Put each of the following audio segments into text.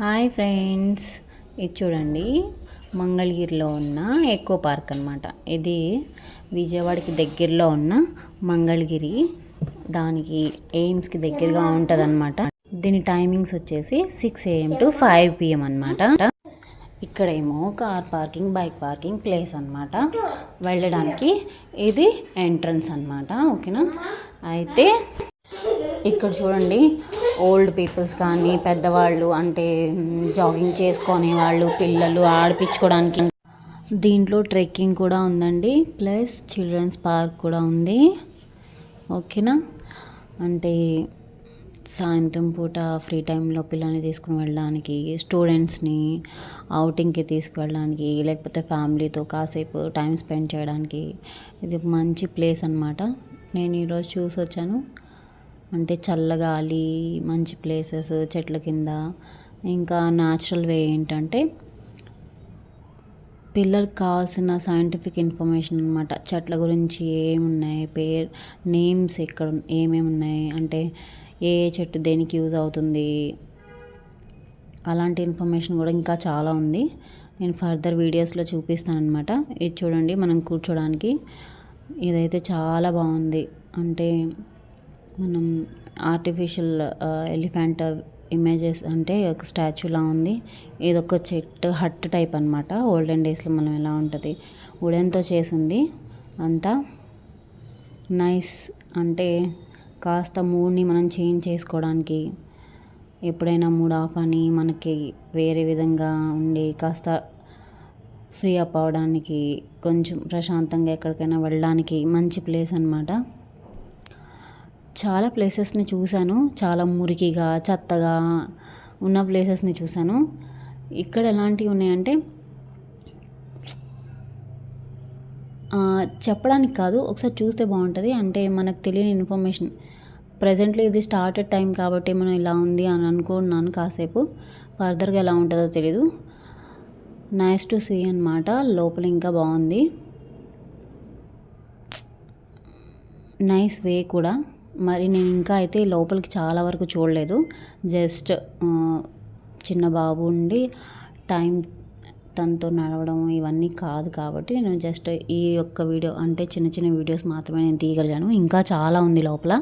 Hi friends, ఇది చూడండి మంగళగిరిలో ఉన్న ఎకో పార్క్ అనమాట. ఇది విజయవాడకి దగ్గరలో ఉన్న మంగళగిరి, దానికి ఎయిమ్స్కి దగ్గరగా ఉంటుంది అనమాట. దీని టైమింగ్స్ వచ్చేసి 6 AM to 5 PM అనమాట. ఇక్కడేమో car parking, bike parking place అనమాట. వెళ్ళడానికి ఇది ఎంట్రన్స్ అనమాట. ఓకేనా, అయితే ఇక్కడ చూడండి ఓల్డ్ పీపుల్స్ కానీ పెద్దవాళ్ళు, అంటే జాగింగ్ చేసుకునే వాళ్ళు, పిల్లలు ఆడిపించుకోవడానికి. దీంట్లో ట్రెక్కింగ్ కూడా ఉందండి, ప్లస్ చిల్డ్రన్స్ పార్క్ కూడా ఉంది. ఓకేనా, అంటే సాయంత్రం పూట ఫ్రీ టైంలో పిల్లల్ని తీసుకుని వెళ్ళడానికి, స్టూడెంట్స్ని అవుటింగ్కి తీసుకువెళ్ళడానికి, లేకపోతే ఫ్యామిలీతో కాసేపు టైం స్పెండ్ చేయడానికి ఇది ఒక మంచి ప్లేస్ అనమాట. నేను ఈరోజు చూసి వచ్చాను. అంటే చల్లగాలి, మంచి ప్లేసెస్, చెట్ల కింద. ఇంకా న్యాచురల్ వే ఏంటంటే పిల్లలకు కావాల్సిన సైంటిఫిక్ ఇన్ఫర్మేషన్ అనమాట. చెట్ల గురించి ఏమున్నాయి, నేమ్స్ ఎక్కడ ఏమేమి ఉన్నాయి, అంటే ఏ చెట్టు దేనికి యూజ్ అవుతుంది, అలాంటి ఇన్ఫర్మేషన్ కూడా ఇంకా చాలా ఉంది. నేను ఫర్దర్ వీడియోస్లో చూపిస్తాను అనమాట. ఇది చూడండి, మనం కూర్చోడానికి ఇదైతే చాలా బాగుంది. అంటే మనం ఆర్టిఫిషియల్ ఎలిఫెంట్ ఇమేజెస్, అంటే ఒక స్టాచ్యూలా ఉంది. ఇదొక చెట్టు హట్ టైప్ అనమాట. ఓల్డెన్ డేస్లో మనం ఎలా ఉంటుంది, వుడెన్తో చేసింది అంతా. నైస్, అంటే కాస్త మూడ్ని మనం చేంజ్ చేసుకోవడానికి, ఎప్పుడైనా మూడ్ ఆఫ్ అని మనకి వేరే విధంగా ఉండి కాస్త ఫ్రీ అప్ అవ్వడానికి, కొంచెం ప్రశాంతంగా ఎక్కడికైనా వెళ్ళడానికి మంచి ప్లేస్ అనమాట. చాలా ప్లేసెస్ని చూశాను, చాలా మురికిగా చెత్తగా ఉన్న ప్లేసెస్ని చూశాను. ఇక్కడ ఎలాంటివి ఉన్నాయంటే చెప్పడానికి కాదు, ఒకసారి చూస్తే బాగుంటుంది. అంటే మనకు తెలియని ఇన్ఫర్మేషన్. ప్రజెంట్లీ ఇది స్టార్టెడ్ టైం కాబట్టి మనం ఇలా ఉంది అని అనుకున్నాను. కాసేపు ఫర్దర్గా ఎలా ఉంటుందో తెలీదు. నైస్ టు సీ అనమాట. లోపల ఇంకా బాగుంది, నైస్ వే కూడా. మరి నేను ఇంకా అయితే లోపలికి చాలా వరకు చూడలేదు. జస్ట్ చిన్న బాబు ఉండి టైం తనతో నడవడం ఇవన్నీ కాదు కాబట్టి నేను జస్ట్ ఈ ఒక్క వీడియో, అంటే చిన్న చిన్న వీడియోస్ మాత్రమే నేను తీయగలిగాను. ఇంకా చాలా ఉంది లోపల.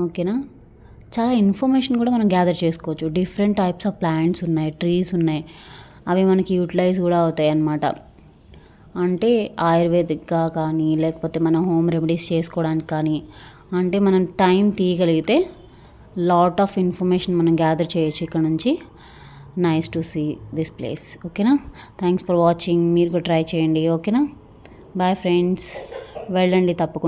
ఓకేనా, చాలా ఇన్ఫర్మేషన్ కూడా మనం గ్యాదర్ చేసుకోవచ్చు. డిఫరెంట్ టైప్స్ ఆఫ్ ప్లాంట్స్ ఉన్నాయి, ట్రీస్ ఉన్నాయి. అవి మనకి యూటిలైజ్ కూడా అవుతాయి అన్నమాట. అంటే ఆయుర్వేదిక్గా కానీ, లేకపోతే మన హోమ్ రెమెడీస్ చేసుకోవడానికి కానీ, అంటే మనం టైం తీయగలిగితే లాట్ ఆఫ్ ఇన్ఫర్మేషన్ మనం గ్యాదర్ చేయొచ్చు ఇక్కడ నుంచి. Nice to see this place. ఓకేనా, థ్యాంక్స్ ఫర్ వాచింగ్. మీరు కూడా ట్రై చేయండి. ఓకేనా, బాయ్ ఫ్రెండ్స్, వెళ్ళండి తప్పకుండా.